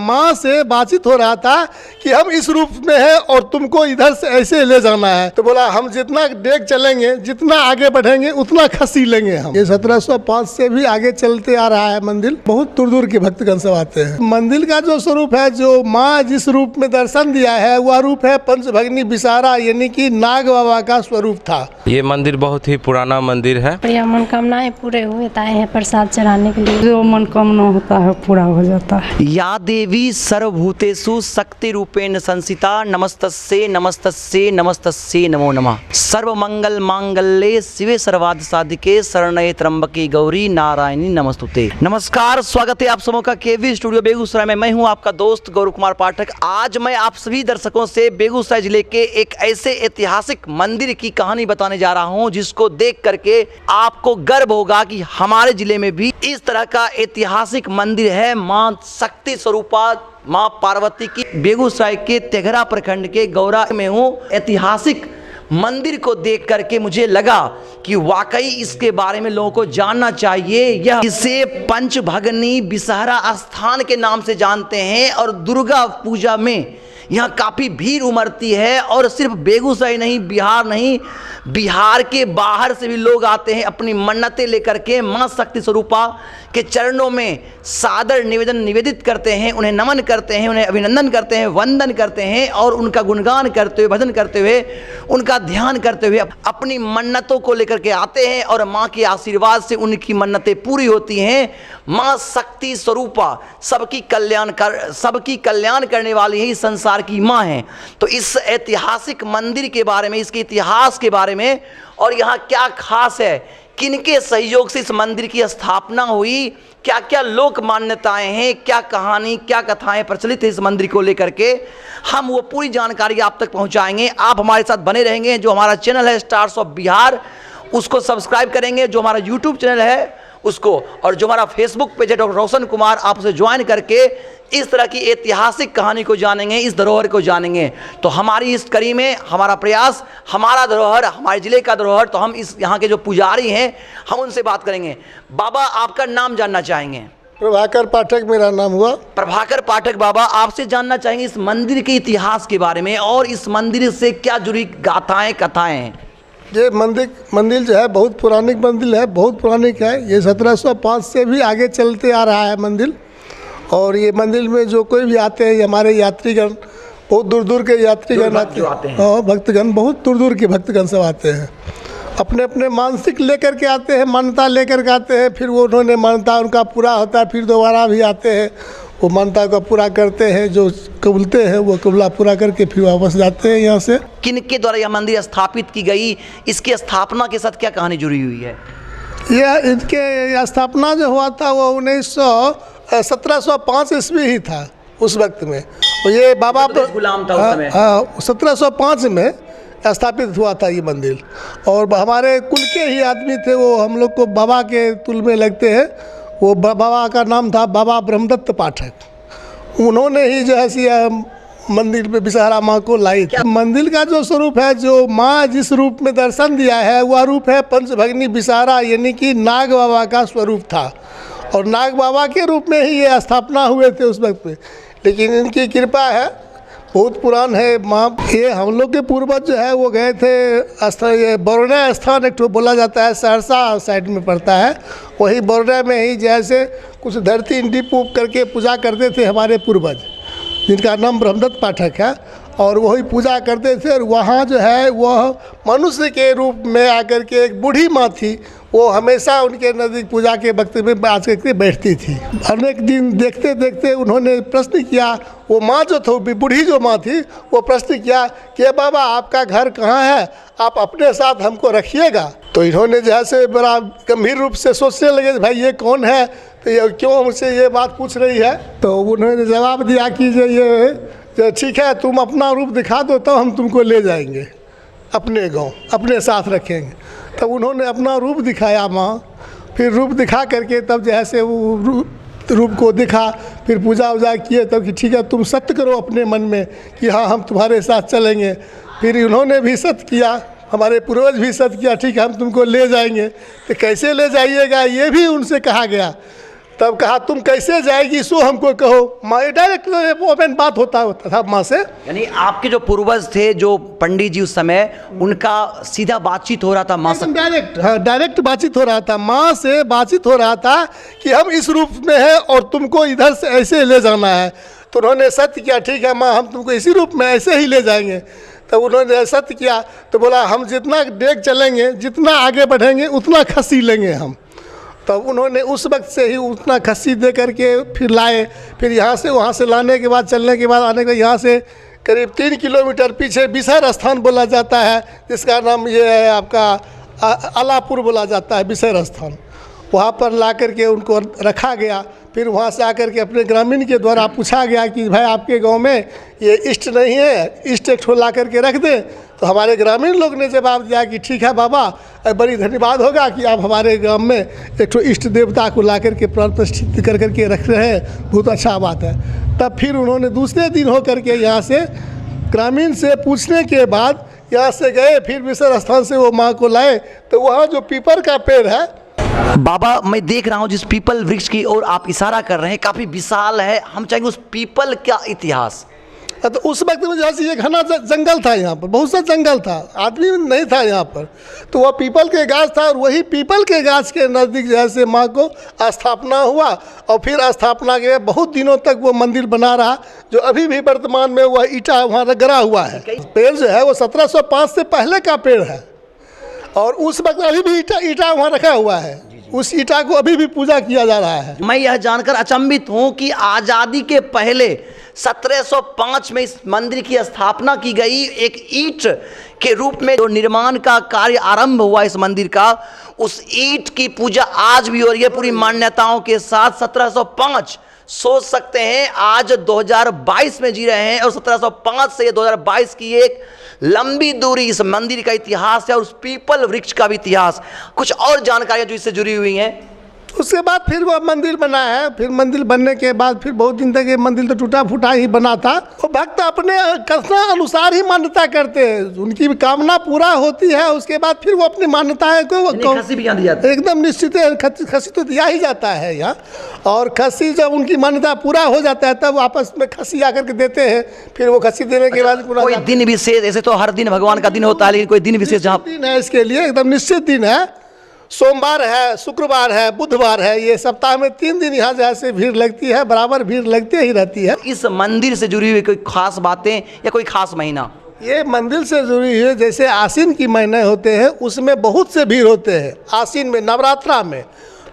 माँ से बातचीत हो रहा था कि हम इस रूप में है और तुमको इधर से ऐसे ले जाना है। तो बोला हम जितना डेग चलेंगे, जितना आगे बढ़ेंगे उतना खसी लेंगे हम। ये 1705 से भी आगे चलते आ रहा है मंदिर। बहुत दूर दूर के भक्तगण सब आते हैं। मंदिर का जो स्वरूप है, जो माँ जिस रूप में दर्शन दिया है वह रूप है पंचभगनी विषहारा, यानी कि नाग बाबा का स्वरूप था। ये मंदिर बहुत ही पुराना मंदिर है। प्रिया मनोकामनाएं पूरे हुए आए हैं प्रसाद चढ़ाने के लिए। जो मनोकामना होता है पूरा हो जाता है। या देवी सर्वभूतेषु शक्ति रूपेण संसिता नमस्तस्ये नमस्तस्ये नमस्तस्ये नमो नमः। सर्वमंगल मांगल्ये शिवे सर्वार्थ साधिके शरण्ये त्र्यंबके गौरी नारायणी नमस्तुते। नमस्कार, स्वागत है आप सबों का केवी स्टूडियो बेगूसराय में। मैं हूं आपका दोस्त गौरव कुमार पाठक। आज मैं आप सभी दर्शकों से बेगूसराय जिले के एक ऐसे ऐतिहासिक मंदिर की कहानी बताने जा रहा हूं जिसको देख करके आपको गर्व होगा कि हमारे जिले में भी इस तरह का ऐतिहासिक मंदिर है। मां शक्ति स्वरूपा मां पार्वती की बेगूसराय के तेघरा प्रखंड के गौरा में हूं। ऐतिहासिक मंदिर को देख करके मुझे लगा कि वाकई इसके बारे में लोगों को जानना चाहिए। यह इसे पंचभगनी विषहारा स्थान के नाम से जानते हैं और दुर्गा पूजा में यहाँ काफ़ी भीड़ उमड़ती है। और सिर्फ बेगूसराय नहीं, बिहार नहीं, बिहार के बाहर से भी लोग आते हैं अपनी मन्नतें लेकर के माँ शक्ति स्वरूपा के चरणों में सादर निवेदन निवेदित करते हैं, उन्हें नमन करते हैं, उन्हें अभिनंदन करते हैं, वंदन करते हैं और उनका गुणगान करते हुए, भजन करते हुए, उनका ध्यान करते हुए अपनी मन्नतों को लेकर के आते हैं और माँ के आशीर्वाद से उनकी मन्नतें पूरी होती हैं। माँ शक्ति स्वरूपा सबकी कल्याण करने वाली ही संसार की माँ है। तो इस ऐतिहासिक मंदिर के बारे में, इसके इतिहास के बारे में और यहाँ क्या खास है, किनके सहयोग से इस मंदिर की स्थापना हुई, क्या क्या लोक मान्यताएं हैं, क्या कहानी, क्या कथाएं प्रचलित है इस मंदिर को लेकर के, हम वो पूरी जानकारी आप तक पहुंचाएंगे। आप हमारे साथ बने रहेंगे। जो हमारा चैनल है स्टार्स ऑफ बिहार, उसको सब्सक्राइब करेंगे। जो हमारा यूट्यूब चैनल है उसको, और जो हमारा फेसबुक पेज है डॉक्टर रोशन कुमार, आप उसे ज्वाइन करके इस तरह की ऐतिहासिक कहानी को जानेंगे, इस धरोहर को जानेंगे। तो हमारी इस कड़ी में हमारा प्रयास, हमारा धरोहर, हमारे जिले का धरोहर, तो हम इस यहाँ के जो पुजारी हैं हम उनसे बात करेंगे। बाबा, आपका नाम जानना चाहेंगे। प्रभाकर पाठक मेरा नाम हुआ। प्रभाकर पाठक बाबा, आपसे जानना चाहेंगे इस मंदिर के इतिहास के बारे में और इस मंदिर से क्या जुड़ी गाथाएं कथाएं हैं। ये मंदिर जो है बहुत पुरानिक मंदिर है, बहुत पुरानिक है। ये 1705 से भी आगे चलते आ रहा है मंदिर। और ये मंदिर में जो कोई भी आते हैं, हमारे यात्रीगण, बहुत दूर दूर के यात्रीगण आते हैं। हाँ, भक्तगण, बहुत दूर दूर के भक्तगण सब आते हैं। अपने अपने मानसिक लेकर के आते हैं, मान्यता लेकर के आते हैं। फिर वो उन्होंने मान्यता उनका पूरा होता है, फिर दोबारा भी आते हैं, वो मान्यता को पूरा करते हैं। जो कबूलते हैं वो कबूला पूरा करके फिर वापस जाते हैं यहाँ से। किनके द्वारा यह मंदिर स्थापित की गई, इसकी स्थापना के साथ क्या कहानी जुड़ी हुई है। यह इनके स्थापना जो हुआ था वो 1705 ईस्वी ही था उस वक्त में। और ये बाबा गुलाम था उस समय। 1705 में स्थापित हुआ था ये मंदिर। और हमारे कुल के ही आदमी थे, वो हम लोग को बाबा के तुल में लगते हैं। वो बाबा का नाम था बाबा ब्रह्मदत्त पाठक। उन्होंने ही जो है मंदिर में विषहारा माँ को लाई थी। मंदिर का जो स्वरूप है, जो माँ जिस रूप में दर्शन दिया है वह रूप है पंचभगनी विषहारा, यानी कि नाग बाबा का स्वरूप था। और नाग बाबा के रूप में ही ये स्थापना हुए थे उस वक्त में। लेकिन इनकी कृपा है, बहुत पुरान है माँ। ये हम लोग के पूर्वज जो है वो गए थे स्थल, ये बौरना स्थान एक तो बोला जाता है, सहरसा साइड में पड़ता है। वही बौरना में ही जैसे कुछ धरती इंडी पूप करके पूजा करते थे हमारे पूर्वज, जिनका नाम ब्रह्मदत्त पाठक है। और वही पूजा करते थे। और वहाँ जो है वह मनुष्य के रूप में आकर के एक बूढ़ी माँ थी, वो हमेशा उनके नज़दीक पूजा के वक्त में आज करके बैठती थी। अनेक दिन देखते देखते उन्होंने प्रश्न किया, वो माँ जो थी, बूढ़ी जो माँ थी, वो प्रश्न किया कि बाबा आपका घर कहाँ है, आप अपने साथ हमको रखिएगा। तो इन्होंने जैसे बड़ा गंभीर रूप से सोचने लगे भाई ये कौन है, तो ये क्यों मुझसे ये बात पूछ रही है। तो उन्होंने जवाब दिया कि ये ठीक है, तुम अपना रूप दिखा दो तो हम तुमको ले जाएंगे अपने गांव, अपने साथ रखेंगे। तब उन्होंने अपना रूप दिखाया माँ। फिर रूप दिखा करके तब जैसे वो रूप को दिखा, फिर पूजा वूजा किए। तब कि ठीक है, तुम सत्य करो अपने मन में कि हाँ हम तुम्हारे साथ चलेंगे। फिर उन्होंने भी सत्य किया, हमारे पूर्वज भी सत्य किया, ठीक है हम तुमको ले जाएंगे। तो कैसे ले जाइएगा ये भी उनसे कहा गया। तब कहा तुम कैसे जाएगी सो हमको कहो। माँ डायरेक्ट ओपन बात होता था माँ से। यानी आपके जो पूर्वज थे, जो पंडित जी उस समय, उनका सीधा बातचीत हो रहा था माँ से? डायरेक्ट, हाँ डायरेक्ट बातचीत हो रहा था, माँ से बातचीत हो रहा था कि हम इस रूप में हैं और तुमको इधर से ऐसे ले जाना है। तो उन्होंने सत्य किया, ठीक है माँ हम तुमको इसी रूप में ऐसे ही ले जाएंगे। तब उन्होंने सत्य किया तो बोला हम जितना डेग चलेंगे, जितना आगे बढ़ेंगे उतना खस्सी लेंगे हम। तब उन्होंने उस वक्त से ही उतना खस्सी दे करके फिर लाए। फिर यहाँ से वहाँ से लाने के बाद, चलने के बाद, आने के बाद यहाँ से करीब 3 किलोमीटर पीछे बिसर स्थान बोला जाता है, जिसका नाम ये है आपका अलापुर बोला जाता है, बिसर स्थान। वहाँ पर ला करके उनको रखा गया। फिर वहाँ से आकर के अपने ग्रामीण के द्वारा पूछा गया कि भाई आपके गांव में ये इष्ट नहीं है, इष्ट एक ठो ला करके रख दें। तो हमारे ग्रामीण लोग ने जवाब दिया कि ठीक है बाबा, बड़ी धन्यवाद होगा कि आप हमारे गांव में एक ठो इष्ट देवता को ला करके प्राण प्रतिष्ठित कर करके रख रहे हैं, बहुत अच्छा बात है। तब फिर उन्होंने दूसरे दिन हो करके यहाँ से ग्रामीण से पूछने के बाद यहाँ से गए, फिर बिसर स्थान से वो माँ को लाए। तो वहाँ जो पीपल का पेड़ है, बाबा मैं देख रहा हूँ जिस पीपल वृक्ष की ओर आप इशारा कर रहे हैं, काफ़ी विशाल है। हम चाहेंगे उस पीपल का इतिहास। तो उस वक्त में जैसे एक घना जंगल था, यहाँ पर बहुत सा जंगल था, आदमी नहीं था यहाँ पर। तो वह पीपल के गाछ था और वही पीपल के गाछ के नज़दीक जैसे माँ को स्थापना हुआ। और फिर स्थापना के बहुत दिनों तक वो मंदिर बना रहा, जो अभी भी वर्तमान में वह ईटा वहाँ गड़ा हुआ है। पेड़ जो है वो 1705 से पहले का पेड़ है और उस वक्त अभी भी ईटा वहाँ रखा हुआ है। उस ईटा को अभी भी पूजा किया जा रहा है। मैं यह जानकर अचंभित हूँ कि आज़ादी के पहले 1705 में इस मंदिर की स्थापना की गई। एक ईंट के रूप में जो निर्माण का कार्य आरंभ हुआ इस मंदिर का, उस ईंट की पूजा आज भी हो रही है पूरी मान्यताओं के साथ। 1705 सोच सकते हैं, आज 2022 में जी रहे हैं और 1705 से 2022 की एक लंबी दूरी इस मंदिर का इतिहास है और उस पीपल वृक्ष का भी इतिहास। कुछ और जानकारियां जो इससे जुड़ी हुई हैं। उसके बाद फिर वो मंदिर बना है। फिर मंदिर बनने के बाद फिर बहुत दिन तक ये मंदिर तो टूटा फूटा ही बना था। वो भक्त अपने कथना अनुसार ही मान्यता करते हैं, उनकी कामना पूरा होती है, उसके बाद फिर वो अपनी मान्यताएं को खस्सी भी यहाँ दी जाती है। एकदम निश्चित है, खस्सी तो दिया ही जाता है यहाँ। और खस्सी जब उनकी मान्यता पूरा हो जाता है तब आपस में खस्सी आकर के देते हैं। फिर वो खस्सी देने के बाद कोई दिन विशेष, ऐसे तो हर दिन भगवान का दिन होता है, लेकिन कोई दिन विशेष जहाँ दिन है इसके लिए, एकदम निश्चित दिन है। सोमवार है, शुक्रवार है, बुधवार है, ये सप्ताह में 3 दिन यहाँ जैसे भीड़ लगती है, बराबर भीड़ लगती ही रहती है। इस मंदिर से जुड़ी हुई कोई खास बातें या कोई खास महीना? ये मंदिर से जुड़ी है, जैसे आसीन की महीने होते हैं उसमें बहुत से भीड़ होते हैं। आसीन में, नवरात्रा में।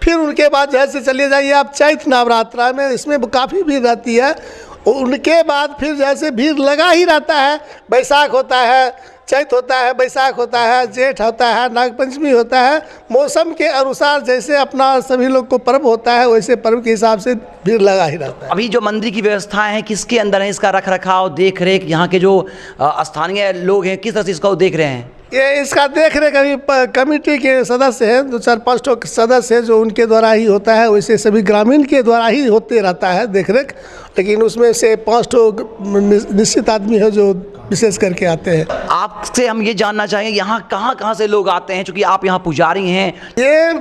फिर उनके बाद जैसे चलिए जाइए आप चैत नवरात्रा में, इसमें काफ़ी भीड़ रहती है। उनके बाद फिर जैसे भीड़ लगा ही रहता है। बैसाख होता है, चैत होता है, बैसाख होता है, जेठ होता है, नागपंचमी होता है। मौसम के अनुसार जैसे अपना सभी लोग को पर्व होता है वैसे पर्व के हिसाब से भीड़ लगा ही रहता है। अभी जो मंदिर की व्यवस्थाएं हैं किसके अंदर है? इसका रख रखाव, देख रेख यहाँ के जो स्थानीय लोग हैं किस तरह से इसको देख रहे हैं? ये इसका देख रेख अभी कमेटी के सदस्य हैं, 2-4-5 सदस्य हैं जो उनके द्वारा ही होता है। वैसे सभी ग्रामीण के द्वारा ही होते रहता है देख रेख, लेकिन उसमें से 5 निश्चित आदमी है जो विशेष करके आते हैं। आपसे हम ये जानना चाहेंगे यहाँ कहाँ से लोग आते हैं, चूँकि आप यहाँ पुजारी हैं? ये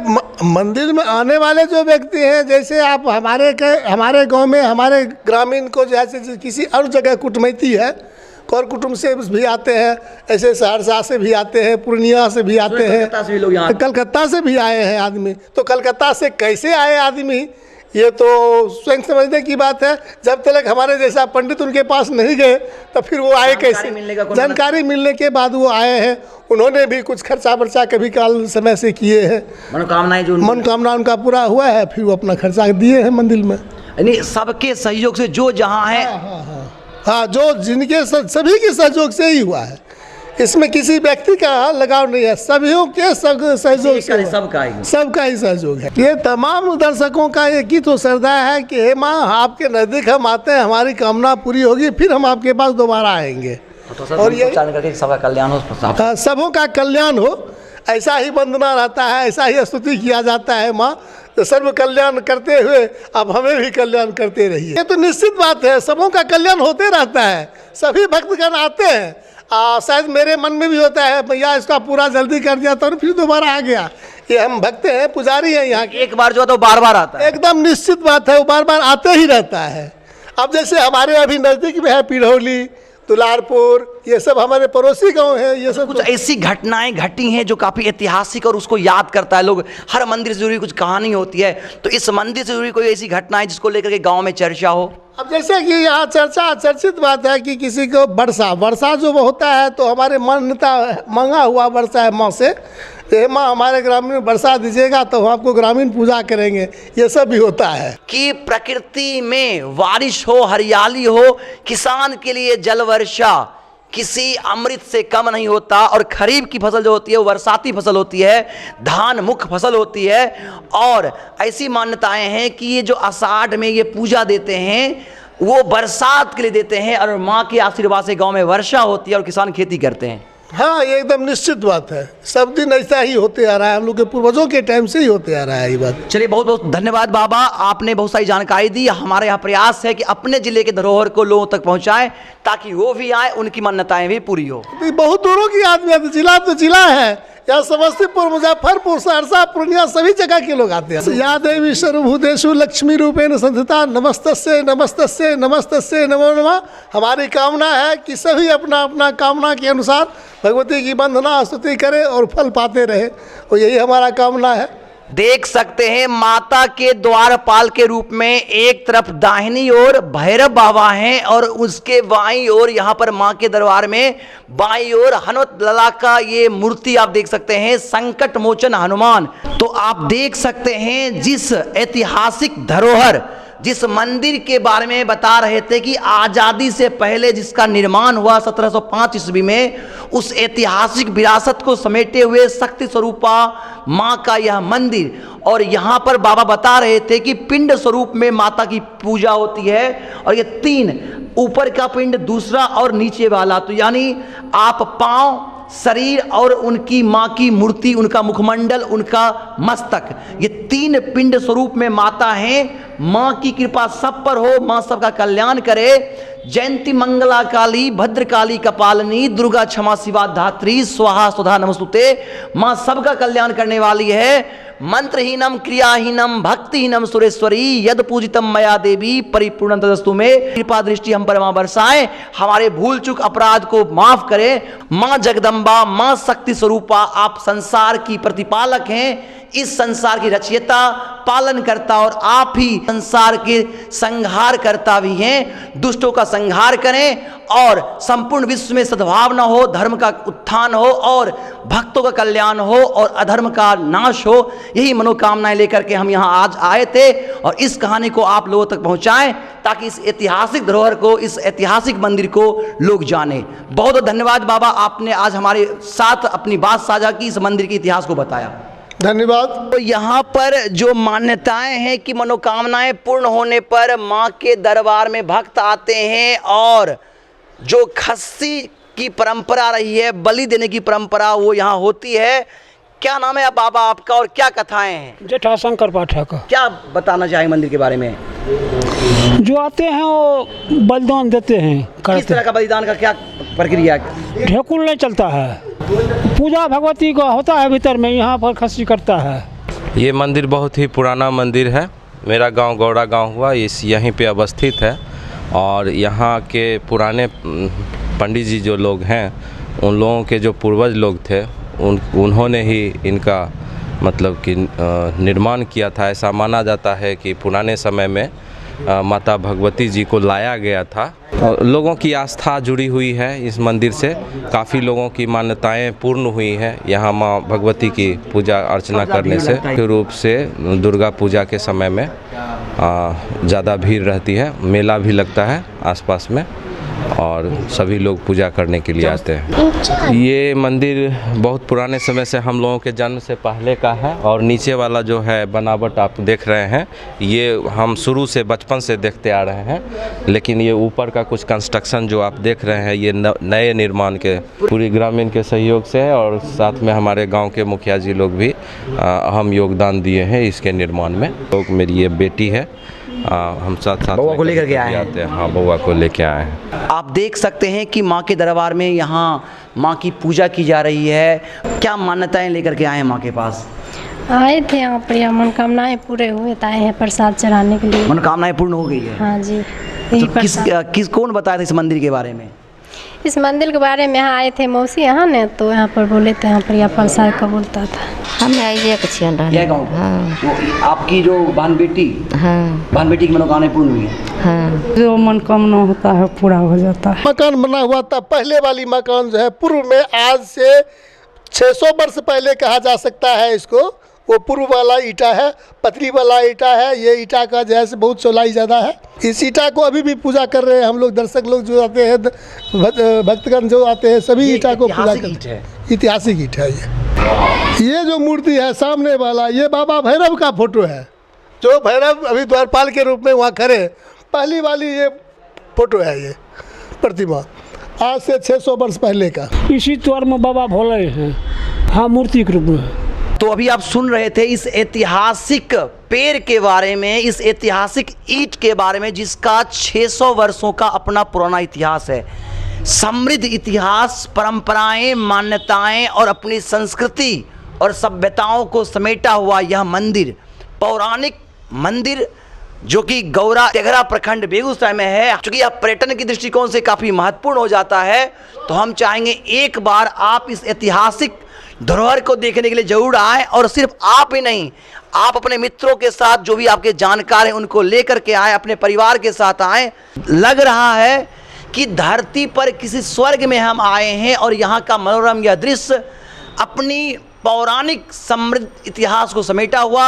मंदिर में आने वाले जो व्यक्ति हैं, जैसे आप हमारे गांव में हमारे ग्रामीण को जैसे किसी और जगह कुटमैती है, और कुटुंब से भी आते हैं, ऐसे सहरसा से भी आते हैं, पूर्णिया से भी आते हैं, कलकत्ता से भी आए हैं आदमी। तो कलकत्ता से कैसे आए आदमी, ये तो स्वयं समझने की बात है। जब तक हमारे जैसा पंडित उनके पास नहीं गए तो फिर वो आए कैसे? जानकारी मिलने के बाद वो आए हैं। उन्होंने भी कुछ खर्चा वर्चा कभी काल समय से किए हैं, मनोकामना उनका पूरा हुआ है, फिर वो अपना खर्चा दिए हैं मंदिर में। यानी सबके सहयोग से जो जहाँ है, हाँ, जो जिनके सभी के सहयोग से ही हुआ है। इसमें किसी व्यक्ति का लगाव नहीं है, सभी के सहयोग से सबका ही सहयोग है। ये तमाम दर्शकों का एक ही तो श्रद्धा है कि हे माँ आपके नज़दीक हम आते हैं, हमारी कामना पूरी होगी, फिर हम आपके पास दोबारा आएंगे। और ये सबका कल्याण हो, सबों का कल्याण हो, ऐसा ही वंदना रहता है, ऐसा ही स्तुति किया जाता है। माँ तो सर्व कल्याण करते हुए अब हमें भी कल्याण करते रहिए। ये तो निश्चित बात है, सबों का कल्याण होते रहता है। सभी भक्तगण आते हैं, शायद मेरे मन में भी होता है भैया इसका पूरा जल्दी कर दिया तो फिर दोबारा आ गया। ये हम भक्त हैं, पुजारी हैं यहाँ के। एक बार जो है तो बार बार आता है। एकदम निश्चित बात है, वो बार बार आते ही रहता है। अब जैसे हमारे अभी नज़दीक में है पिढ़ौली, दुलारपुर, ये सब हमारे पड़ोसी गांव हैं। ये सब कुछ ऐसी घटनाएं घटी हैं जो काफ़ी ऐतिहासिक और उसको याद करता है लोग। हर मंदिर से जुड़ी कुछ कहानी होती है, तो इस मंदिर से जुड़ी कोई ऐसी घटनाएं जिसको लेकर के गांव में चर्चा हो। अब जैसे कि यहाँ चर्चित बात है कि किसी को वर्षा जो होता है तो हमारे मान्यता मांगा हुआ वर्षा है माँ से, माँ हमारे ग्रामीण में वर्षा दीजिएगा तो हम आपको ग्रामीण पूजा करेंगे, ये सब भी होता है। कि प्रकृति में बारिश हो, हरियाली हो, किसान के लिए जल वर्षा किसी अमृत से कम नहीं होता। और खरीफ की फसल जो होती है वो बरसाती फसल होती है, धान मुख्य फसल होती है। और ऐसी मान्यताएं हैं कि ये जो आषाढ़ में ये पूजा देते हैं वो बरसात के लिए देते हैं, और माँ के आशीर्वाद से गांव में वर्षा होती है और किसान खेती करते हैं। हाँ, ये एकदम निश्चित बात है। सब दिन ऐसा ही होते आ रहा है, हम लोग के पूर्वजों के टाइम से ही होते आ रहा है ये बात। चलिए, बहुत बहुत धन्यवाद बाबा, आपने बहुत सारी जानकारी दी। हमारे यहाँ प्रयास है कि अपने जिले के धरोहर को लोगों तक पहुँचाएं ताकि वो भी आए, उनकी मान्यताएं भी पूरी हो। बहुत दूरों की आदमी आते, जिला तो जिला है, यहाँ समस्तीपुर, मुजफ्फरपुर, सहरसा, पूर्णिया सभी जगह के लोग आते हैं। या देवी सर्वभूतेषु लक्ष्मी रूपेण संस्थिता नमस्तस्यै नमस्तस्यै नमस्तस्यै नमो नमः। हमारी कामना है कि सभी अपना अपना कामना के अनुसार भगवती की वंदना स्तुति करें और फल पाते रहे, और यही हमारा कामना है। देख सकते हैं माता के द्वारपाल के रूप में एक तरफ दाहिनी ओर भैरव बाबा हैं और उसके बाईं ओर यहाँ पर माँ के दरबार में बाईं ओर हनुमत लला का ये मूर्ति आप देख सकते हैं, संकट मोचन हनुमान। तो आप देख सकते हैं जिस ऐतिहासिक धरोहर, जिस मंदिर के बारे में बता रहे थे कि आज़ादी से पहले जिसका निर्माण हुआ 1705 ईस्वी में, उस ऐतिहासिक विरासत को समेटे हुए शक्ति स्वरूपा माँ का यह मंदिर। और यहाँ पर बाबा बता रहे थे कि पिंड स्वरूप में माता की पूजा होती है, और ये तीन, ऊपर का पिंड, दूसरा और नीचे वाला, तो यानी आप पाँव, शरीर और उनकी माँ की मूर्ति, उनका मुखमंडल, उनका मस्तक, ये तीन पिंड स्वरूप में माता हैं। माँ की कृपा सब पर हो, माँ सबका कल्याण करे। जयंती मंगला काली भद्रकाली कपालिनी दुर्गा क्षमा शिवा धात्री स्वाहा स्वधा नमस्तुते। माँ सबका कल्याण करने वाली है। मंत्रहीनम क्रियाहीनम भक्तिहीनम सुरेश्वरी यद पूजितम मया देवी परिपूर्ण तदस्तु में। कृपा दृष्टि हम पर माँ बरसाएं, हमारे भूल चूक अपराध को माफ करें। माँ जगदम्बा, माँ शक्ति स्वरूपा, आप संसार की प्रतिपालक हैं, इस संसार की रचयिता, पालन करता, और आप ही संसार के संहार करता भी हैं। दुष्टों का संहार करें और संपूर्ण विश्व में सद्भावना हो, धर्म का उत्थान हो और भक्तों का कल्याण हो और अधर्म का नाश हो। यही मनोकामनाएं लेकर के हम यहाँ आज आए थे, और इस कहानी को आप लोगों तक पहुँचाएं ताकि इस ऐतिहासिक धरोहर को, इस ऐतिहासिक मंदिर को लोग जाने। बहुत बहुत धन्यवाद बाबा, आपने आज हमारे साथ अपनी बात साझा की, इस मंदिर के इतिहास को बताया। धन्यवाद। तो यहाँ पर जो मान्यताएं हैं कि मनोकामनाएं पूर्ण होने पर माँ के दरबार में भक्त आते हैं, और जो खस्सी की परंपरा रही है, बलि देने की परंपरा, वो यहाँ होती है। क्या नाम है बाबा आपका और क्या कथाएं हैं? जटाशंकर पाठक। क्या बताना चाहेंगे मंदिर के बारे में? जो आते हैं वो बलिदान देते हैं, किस करते तरह का बलिदान का क्या प्रक्रिया? ढेकुल नहीं चलता है, पूजा भगवती का होता है भीतर में, यहाँ पर खस्सी करता है। ये मंदिर बहुत ही पुराना मंदिर है। मेरा गांव गौड़ा गांव हुआ, इस यहीं पे अवस्थित है। और यहाँ के पुराने पंडित जी जो लोग हैं, उन लोगों के जो पूर्वज लोग थे, उन्होंने ही इनका मतलब कि निर्माण किया था। ऐसा माना जाता है कि पुराने समय में माता भगवती जी को लाया गया था। और लोगों की आस्था जुड़ी हुई है इस मंदिर से, काफ़ी लोगों की मान्यताएं पूर्ण हुई हैं। यहाँ माँ भगवती की पूजा अर्चना करने से मुख्य रूप से दुर्गा पूजा के समय में ज़्यादा भीड़ रहती है, मेला भी लगता है आसपास में, और सभी लोग पूजा करने के लिए आते हैं। ये मंदिर बहुत पुराने समय से, हम लोगों के जन्म से पहले का है। और नीचे वाला जो है बनावट आप देख रहे हैं, ये हम शुरू से बचपन से देखते आ रहे हैं। लेकिन ये ऊपर का कुछ कंस्ट्रक्शन जो आप देख रहे हैं, ये नए निर्माण के पूरी ग्रामीण के सहयोग से है, और साथ में हमारे गांव के मुखिया जी लोग भी अहम योगदान दिए हैं इसके निर्माण में। तो मेरी ये बेटी है हम साथ साथ बउआ को लेकर के आए हैं। आते हैं। हाँ, बउआ को लेके आए हैं। आप देख सकते हैं कि माँ के दरबार में यहाँ माँ की पूजा की जा रही है। क्या मान्यताएं लेकर के आए हैं माँ के पास? आए थे यहाँ पर, यहाँ मनोकामनाएं पूरे हुए तो आए हैं प्रसाद चढ़ाने के लिए। मनोकामनाएं पूर्ण हो गई है? हाँ जी, यही तो प्रसाद। किस कौन बताया था इस मंदिर के बारे में? इस मंदिर के बारे में यहाँ आए थे मौसी यहाँ ने, तो यहाँ पर बोले थे यहाँ पर यह प्रसाद का बोलता था। हम आइए कुछ यह गाँव का? हाँ वो आपकी जो बहन बेटी की मनोकामनाएं पूर्ण हुई है? हाँ, जो मनोकामना होता है पूरा हो जाता है। मकान बना हुआ था, पहले वाली मकान जो है पूर्व में, आज से 600 वर्ष पहले कहा जा सकता है इसको। वो पूर्व वाला ईटा है, पतली वाला ईटा है। ये ईटा का जो है बहुत चौड़ाई ज़्यादा है। इस ईटा को अभी भी पूजा कर रहे हैं हम लोग, दर्शक लोग जो आते हैं, भक्तगण जो आते हैं, सभी ईटा को पूजा करते हैं। ऐतिहासिक ईट है ये जो मूर्ति है सामने वाला, ये बाबा भैरव का फोटो है। जो भैरव अभी द्वारपाल के रूप में वहाँ खड़े, पहली वाली ये फोटो है, ये प्रतिमा आज से 600 वर्ष पहले का। इसी त्वर में बाबा भोले हैं, हाँ, मूर्ति के रूप में। तो अभी आप सुन रहे थे इस ऐतिहासिक पेड़ के बारे में, इस ऐतिहासिक ईंट के बारे में, जिसका 600 वर्षों का अपना पुराना इतिहास है। समृद्ध इतिहास, परंपराएं, मान्यताएं और अपनी संस्कृति और सभ्यताओं को समेटा हुआ यह मंदिर, पौराणिक मंदिर, जो कि गौरा तेघरा प्रखंड बेगूसराय में है। चूँकि यह पर्यटन की दृष्टिकोण से काफ़ी महत्वपूर्ण हो जाता है, तो हम चाहेंगे एक बार आप इस ऐतिहासिक धरोहर को देखने के लिए जरूर आए। और सिर्फ आप ही नहीं, आप अपने मित्रों के साथ, जो भी आपके जानकार हैं, उनको लेकर के आए, अपने परिवार के साथ आए। लग रहा है कि धरती पर किसी स्वर्ग में हम आए हैं। और यहाँ का मनोरम यह दृश्य अपनी पौराणिक समृद्ध इतिहास को समेटा हुआ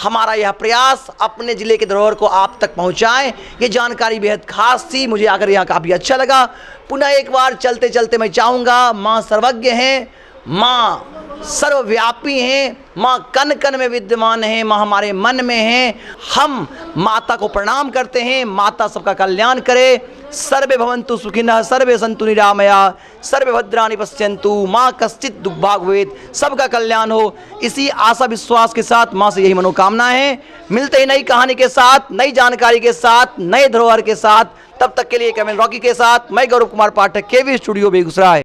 हमारा यह प्रयास अपने ज़िले के धरोहर को आप तक पहुँचाएँ। ये जानकारी बेहद खास थी, मुझे आकर यहाँ काफ़ी अच्छा लगा। पुनः एक बार चलते चलते मैं चाहूँगा, माँ सर्वज्ञ हैं, माँ सर्वव्यापी हैं, माँ कण कण में विद्यमान हैं, माँ हमारे मन में हैं। हम माता को प्रणाम करते हैं। माता सबका कल्याण करे। सर्वे भवन्तु सुखिनः, सर्वे सन्तु निरामया, सर्वे भद्राणि पश्यन्तु, माँ कश्चित् दुर्भाग् भवेत्। सबका कल्याण हो, इसी आशा विश्वास के साथ माँ से यही मनोकामना है। मिलते ही नई कहानी के साथ, नई जानकारी के साथ, नए धरोहर के साथ। तब तक के लिए कैमरा रॉकी के साथ मैं गौरव कुमार पाठक, केवी स्टूडियो बेगूसराय।